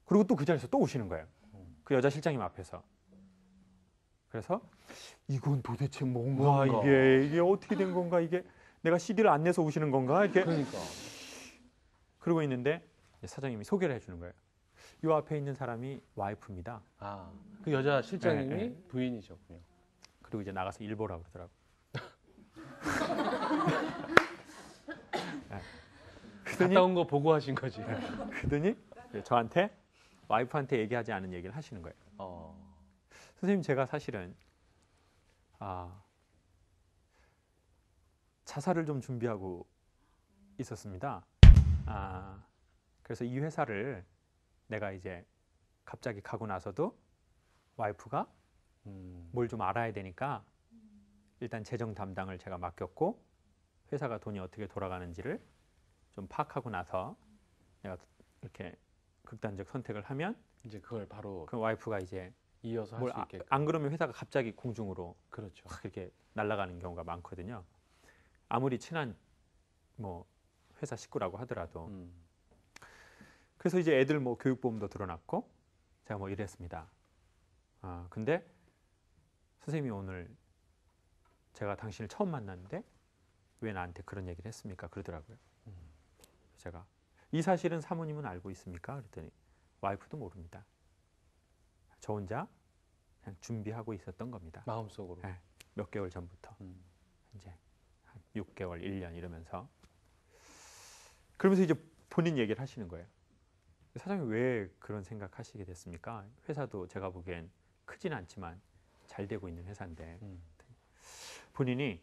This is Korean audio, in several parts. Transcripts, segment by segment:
그리고 또 그 자리에서 또 우시는 거예요. 그 여자 실장님 앞에서. 그래서 이건 도대체 뭔가 이게 어떻게 된 건가, 이게 내가 CD를 안 내서 우시는 건가, 이렇게. 그러니까. 그러고 있는데 사장님이 소개를 해주는 거예요. 이 앞에 있는 사람이 와이프입니다. 아, 그 여자 실장님이 네, 네. 부인이셨군요. 그리고 이제 나가서 일 보라고 그러더라고. 네. 갔다 온 거 보고 하신 거지. 그러더니 저한테 와이프한테 얘기하지 않은 얘기를 하시는 거예요. 선생님, 제가 사실은 자살을 좀 준비하고 있었습니다. 그래서 이 회사를 내가 이제 갑자기 가고 나서도 와이프가 뭘 좀 알아야 되니까 일단 재정 담당을 제가 맡겼고, 회사가 돈이 어떻게 돌아가는지를 좀 파악하고 나서 내가 이렇게 극단적 선택을 하면 이제 그걸 바로 그 와이프가 이제 이어서 할 수 있게. 안 그러면 회사가 갑자기 공중으로 그렇죠. 확 이렇게 날아가는 경우가 많거든요. 아무리 친한 뭐 회사 식구라고 하더라도. 그래서 이제 애들 뭐 교육보험도 들어놨고 제가 뭐 이랬습니다. 근데 선생님이 오늘 제가 당신을 처음 만났는데 왜 나한테 그런 얘기를 했습니까? 그러더라고요. 제가 이 사실은 사모님은 알고 있습니까? 그랬더니 와이프도 모릅니다. 저 혼자 그냥 준비하고 있었던 겁니다. 마음속으로. 네, 몇 개월 전부터. 이제 한 6개월, 1년 이러면서. 그러면서 이제 본인 얘기를 하시는 거예요. 사장님 왜 그런 생각하시게 됐습니까? 회사도 제가 보기엔 크진 않지만 잘 되고 있는 회사인데. 본인이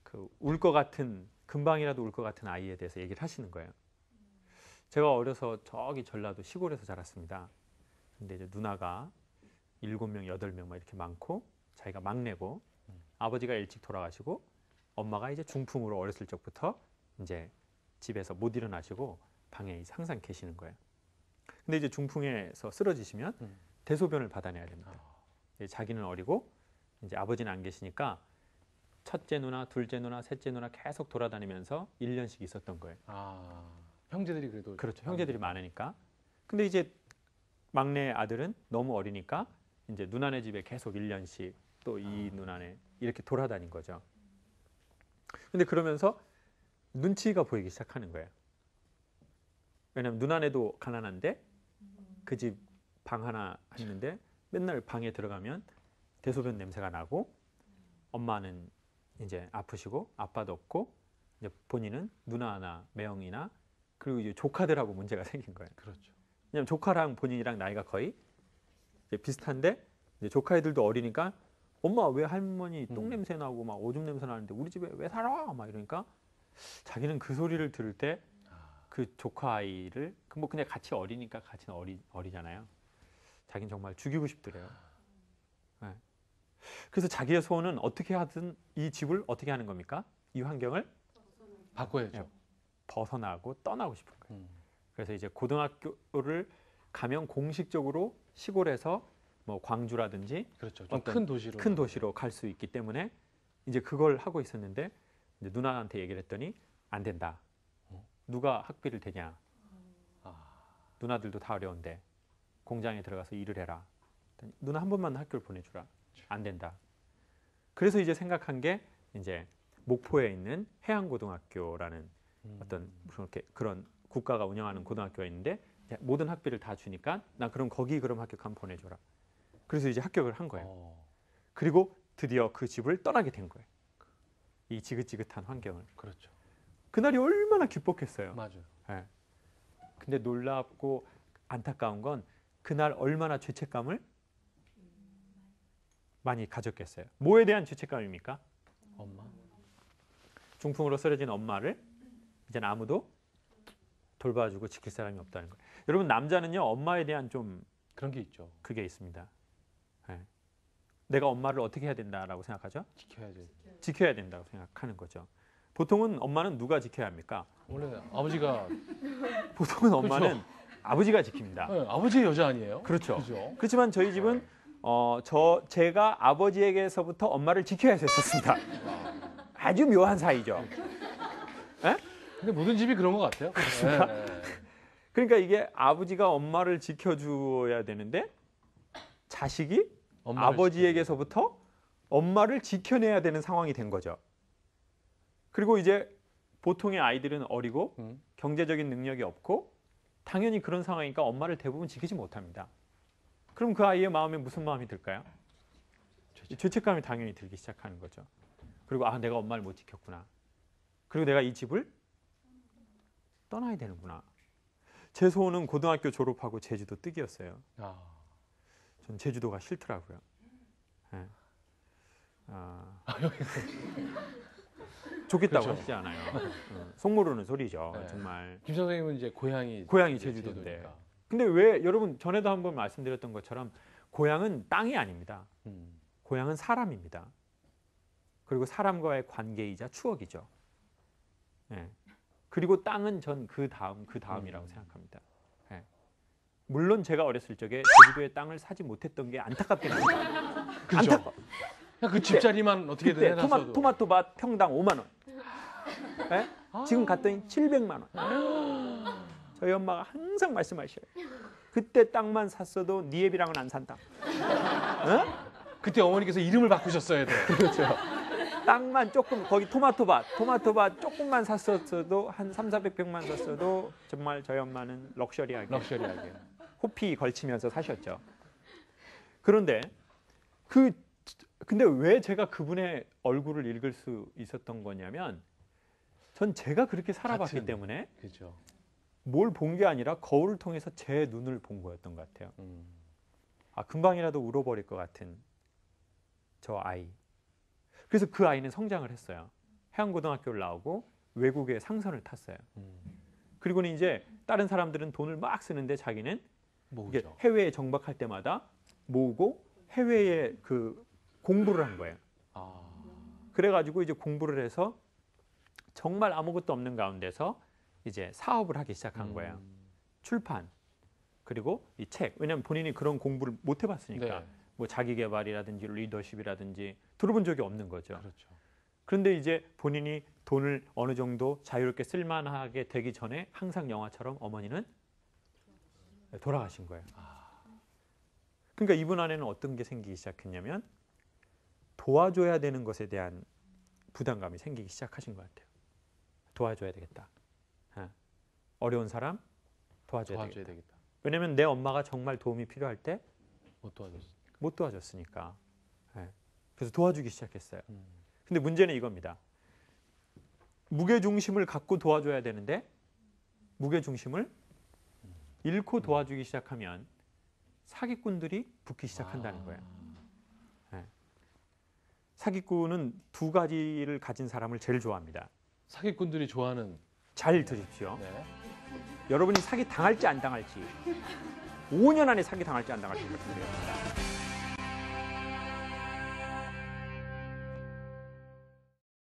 그 울 것 같은, 금방이라도 울 것 같은 아이에 대해서 얘기를 하시는 거예요. 제가 어려서 저기 전라도 시골에서 자랐습니다. 근데 이제 누나가 7명, 8명 막 이렇게 많고 자기가 막내고 아버지가 일찍 돌아가시고 엄마가 이제 중풍으로 어렸을 적부터 이제 집에서 못 일어나시고 방에 항상 계시는 거예요. 근데 이제 중풍에서 쓰러지시면 대소변을 받아내야 됩니다. 자기는 어리고 이제 아버지는 안 계시니까 첫째 누나, 둘째 누나, 셋째 누나 계속 돌아다니면서 1년씩 있었던 거예요. 형제들이 그래도. 그렇죠. 형제들이 많으니까. 근데 이제 막내 아들은 너무 어리니까 이제 누나네 집에 계속 1년씩 또 이 누나네 이렇게 돌아다닌 거죠. 근데 그러면서 눈치가 보이기 시작하는 거예요. 왜냐면 누나네도 가난한데 그 집 방 하나 했는데 맨날 방에 들어가면 대소변 냄새가 나고 엄마는 이제 아프시고 아빠도 없고 이제 본인은 누나나 매형이나 그리고 이제 조카들하고 문제가 생긴 거예요. 그렇죠. 왜냐면 조카랑 본인이랑 나이가 거의 이제 비슷한데 이제 조카 애들도 어리니까 엄마 왜 할머니 똥 냄새 나고 막 오줌 냄새 나는데 우리 집에 왜 살아? 막 이러니까 자기는 그 소리를 들을 때 그 조카 아이를 뭐 그냥 같이 어리니까 같이 어리잖아요. 자기는 정말 죽이고 싶더래요. 네. 그래서 자기의 소원은 어떻게 하든 이 집을 어떻게 하는 겁니까? 이 환경을 바꿔야죠. 벗어나고 떠나고 싶은 거예요. 그래서 이제 고등학교를 가면 공식적으로 시골에서 뭐 광주라든지 그렇죠. 좀 큰 도시로 갈 수 있기 때문에 이제 그걸 하고 있었는데 이제 누나한테 얘기를 했더니 안 된다. 누가 학비를 대냐. 누나들도 다 어려운데 공장에 들어가서 일을 해라. 누나 한 번만 학교를 보내주라. 안 된다. 그래서 이제 생각한 게 이제 목포에 있는 해양고등학교라는 어떤 이렇게 그런 국가가 운영하는 고등학교가 있는데 모든 학비를 다 주니까 나 그럼 거기 그럼 학교 가면 보내줘라. 그래서 이제 합격을 한 거예요. 그리고 드디어 그 집을 떠나게 된 거예요. 이 지긋지긋한 환경을. 그렇죠. 그날이 얼마나 기뻤겠어요. 맞아요. 네. 근데 놀랍고 안타까운 건 그날 얼마나 죄책감을 많이 가졌겠어요. 뭐에 대한 죄책감입니까? 엄마. 중풍으로 쓰러진 엄마를 이제 아무도 돌봐주고 지킬 사람이 없다는 거예요. 여러분, 남자는요 엄마에 대한 좀 그런 게 있죠. 그게 있습니다. 네. 내가 엄마를 어떻게 해야 된다라고 생각하죠? 지켜야지. 지켜야 된다고 생각하는 거죠. 보통은 엄마는 누가 지켜야 합니까? 원래 아버지가. 보통은 엄마는 그렇죠. 아버지가 지킵니다. 네, 아버지의 여자 아니에요? 그렇죠. 그죠? 그렇지만 저희 집은 제가 아버지에게서부터 엄마를 지켜야 했었습니다. 아주 묘한 사이죠. 에? 근데 모든 집이 그런 것 같아요. 그렇습니까? 네. 그러니까 이게 아버지가 엄마를 지켜주어야 되는데 자식이 엄마를 아버지에게서부터 엄마를 지켜내야 되는 상황이 된 거죠. 그리고 이제 보통의 아이들은 어리고 경제적인 능력이 없고 당연히 그런 상황이니까 엄마를 대부분 지키지 못합니다. 그럼 그 아이의 마음에 무슨 마음이 들까요? 죄책감이 당연히 들기 시작하는 거죠. 그리고 아, 내가 엄마를 못 지켰구나. 그리고 내가 이 집을 떠나야 되는구나. 제 소원은 고등학교 졸업하고 제주도 뜨기였어요. 아, 전 제주도가 싫더라고요. 네. 좋겠다고 그렇죠. 하시지 않아요. 속모르는 소리죠. 네. 정말. 김 선생님은 이제 고향이 제주도인데. 제주도니까. 근데 왜 여러분 전에도 한번 말씀드렸던 것처럼 고향은 땅이 아닙니다. 고향은 사람입니다. 그리고 사람과의 관계이자 추억이죠. 네. 그리고 땅은 전 그 다음이라고 생각합니다. 네. 물론 제가 어렸을 적에 제주도의 땅을 사지 못했던 게 안타깝긴 합니다. 그렇죠. 그냥 그 집자리만 어떻게든 그때 해놨어도. 토마토밭 평당 5만 원. 네? 지금 갔더니 700만 원. 저희 엄마가 항상 말씀하셔요. 그때 땅만 샀어도 네 애비랑은 안 산다. 어? 그때 어머니께서 이름을 바꾸셨어야 돼. 그렇죠. 땅만 조금 거기 토마토밭 조금만 샀었어도 한 3,400평만 샀어도 정말 저희 엄마는 럭셔리하게 호피 걸치면서 사셨죠. 그런데 근데 왜 제가 그분의 얼굴을 읽을 수 있었던 거냐면 전 제가 그렇게 살아봤기 때문에 그렇죠. 뭘 본 게 아니라 거울을 통해서 제 눈을 본 거였던 것 같아요. 아, 금방이라도 울어버릴 것 같은 저 아이. 그래서 그 아이는 성장을 했어요. 해안고등학교를 나오고 외국에 상선을 탔어요. 그리고는 이제 다른 사람들은 돈을 막 쓰는데 자기는 이게 해외에 정박할 때마다 모으고 해외에 그 공부를 한 거예요. 그래가지고 이제 공부를 해서 정말 아무것도 없는 가운데서 이제 사업을 하기 시작한 거예요. 출판 그리고 이 책. 왜냐하면 본인이 그런 공부를 못 해봤으니까. 네. 뭐 자기 개발이라든지 리더십이라든지 들어본 적이 없는 거죠. 그렇죠. 그런데 이제 본인이 돈을 어느 정도 자유롭게 쓸만하게 되기 전에 항상 영화처럼 어머니는 돌아가신 거예요. 그러니까 이분 안에는 어떤 게 생기기 시작했냐면 도와줘야 되는 것에 대한 부담감이 생기기 시작하신 것 같아요. 도와줘야 되겠다. 어려운 사람 도와줘야 되겠다. 왜냐하면 내 엄마가 정말 도움이 필요할 때 못 도와줬으니까. 그래서 도와주기 시작했어요. 근데 문제는 이겁니다. 무게중심을 갖고 도와줘야 되는데 무게중심을 잃고 도와주기 시작하면 사기꾼들이 붙기 시작한다는 거예요. 사기꾼은 두 가지를 가진 사람을 제일 좋아합니다. 사기꾼들이 좋아하는. 잘 들으십시오. 네. 여러분이 사기 당할지 안 당할지 5년 안에 사기 당할지 안 당할지 결정해요.